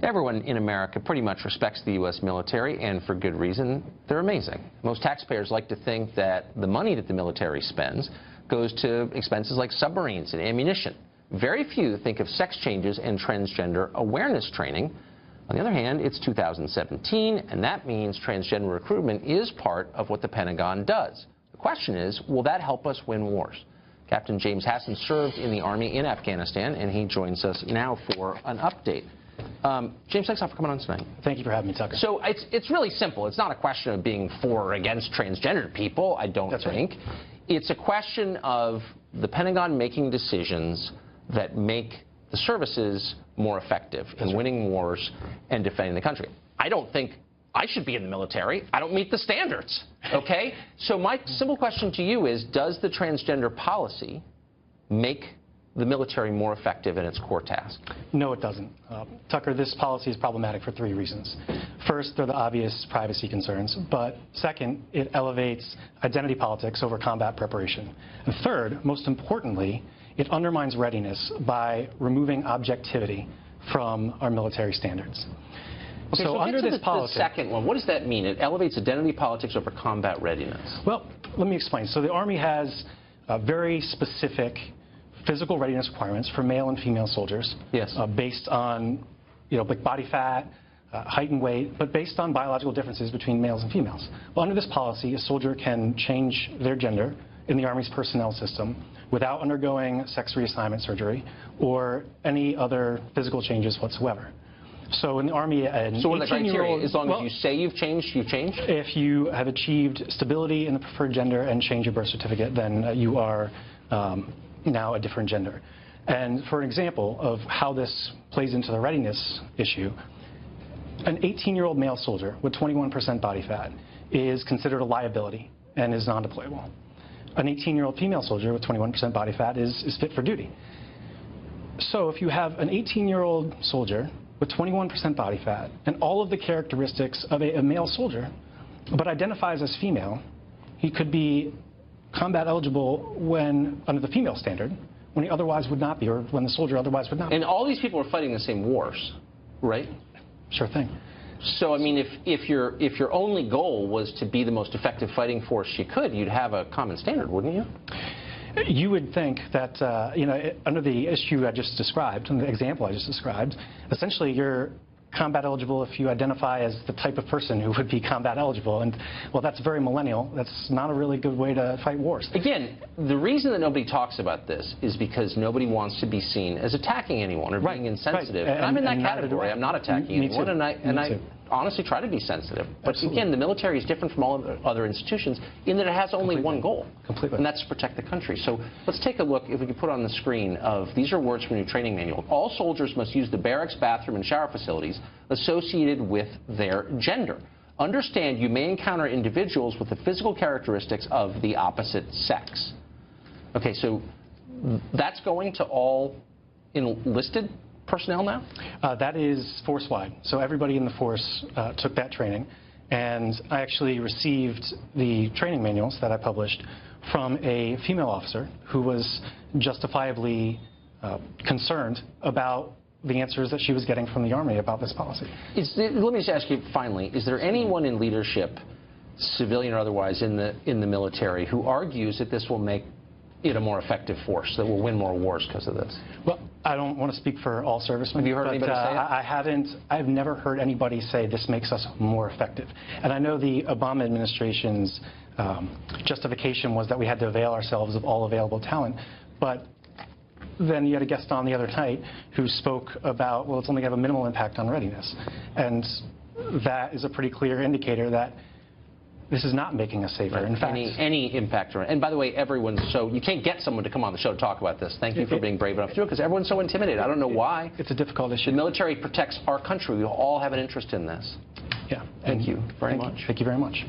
Everyone in America pretty much respects the U.S. military, and for good reason. They're amazing. Most taxpayers like to think that the money that the military spends goes to expenses like submarines and ammunition. Very few think of sex changes and transgender awareness training. On the other hand, it's 2017, and that means transgender recruitment is part of what the Pentagon does. The question is, will that help us win wars? Captain James Hassan served in the Army in Afghanistan, and he joins us now for an update. James, thanks a lot for coming on tonight. Thank you for having me, Tucker. So it's really simple. It's not a question of being for or against transgender people, I don't think. Right. It's a question of the Pentagon making decisions that make the services more effective in winning wars and defending the country. I don't think I should be in the military. I don't meet the standards, okay? So my simple question to you is, does the transgender policy make the military more effective in its core task? No, it doesn't. Tucker, this policy is problematic for three reasons. First, there are the obvious privacy concerns, but second, it elevates identity politics over combat preparation. And third, most importantly, it undermines readiness by removing objectivity from our military standards. Okay, so under this policy, the second one, what does that mean? It elevates identity politics over combat readiness. Well, let me explain. So the Army has very specific physical readiness requirements for male and female soldiers. Yes. Based on, like body fat, height and weight, but based on biological differences between males and females. Well, under this policy, a soldier can change their gender in the Army's personnel system without undergoing sex reassignment surgery or any other physical changes whatsoever. So in the Army, an so what are the criteria? As long as you say you've changed, you've changed? If you have achieved stability in the preferred gender and change your birth certificate, then you are now a different gender. And for an example of how this plays into the readiness issue, an 18-year-old male soldier with 21% body fat is considered a liability and is non-deployable. An 18-year-old female soldier with 21% body fat is fit for duty. So if you have an 18-year-old soldier with 21% body fat and all of the characteristics of a male soldier, but identifies as female, he could be combat eligible when under the female standard, when he otherwise would not be, or when the soldier otherwise would not be. And all these people are fighting the same wars, right? Sure thing. So, I mean, if your only goal was to be the most effective fighting force you could, you'd have a common standard, wouldn't you? You would think that, under the issue I just described, and the example I just described, essentially you're combat eligible if you identify as the type of person who would be combat eligible. And, well, that's very millennial. That's not a really good way to fight wars. Again, the reason that nobody talks about this is because nobody wants to be seen as attacking anyone or being insensitive. Right. And I'm in that category. I'm not attacking anyone, and I honestly try to be sensitive. But again, the military is different from all other institutions in that it has only one goal, and that's to protect the country. So let's take a look, if we could put on the screen, of these are words from a new training manual. All soldiers must use the barracks, bathroom, and shower facilities associated with their gender. Understand you may encounter individuals with the physical characteristics of the opposite sex. Okay, so that's going to all enlisted personnel now? That is force-wide. So everybody in the force took that training. And I actually received the training manuals that I published from a female officer who was justifiably concerned about the answers that she was getting from the Army about this policy. Let me just ask you finally, is there anyone in leadership, civilian or otherwise, in the military who argues that this will make it a more effective force, that will win more wars because of this? Well, I don't want to speak for all servicemen. Have you heard anybody say it? I've never heard anybody say this makes us more effective. And I know the Obama administration's justification was that we had to avail ourselves of all available talent. But then you had a guest on the other night who spoke about, well, it's only going to have a minimal impact on readiness. And that is a pretty clear indicator that this is not making us safer. Right. In fact, any impact. And by the way, you can't get someone to come on the show to talk about this. Thank you for being brave enough to do it, because everyone's so intimidated. I don't know why. It's a difficult issue. The military protects our country. We all have an interest in this. Yeah. Thank you very much. Thank you very much.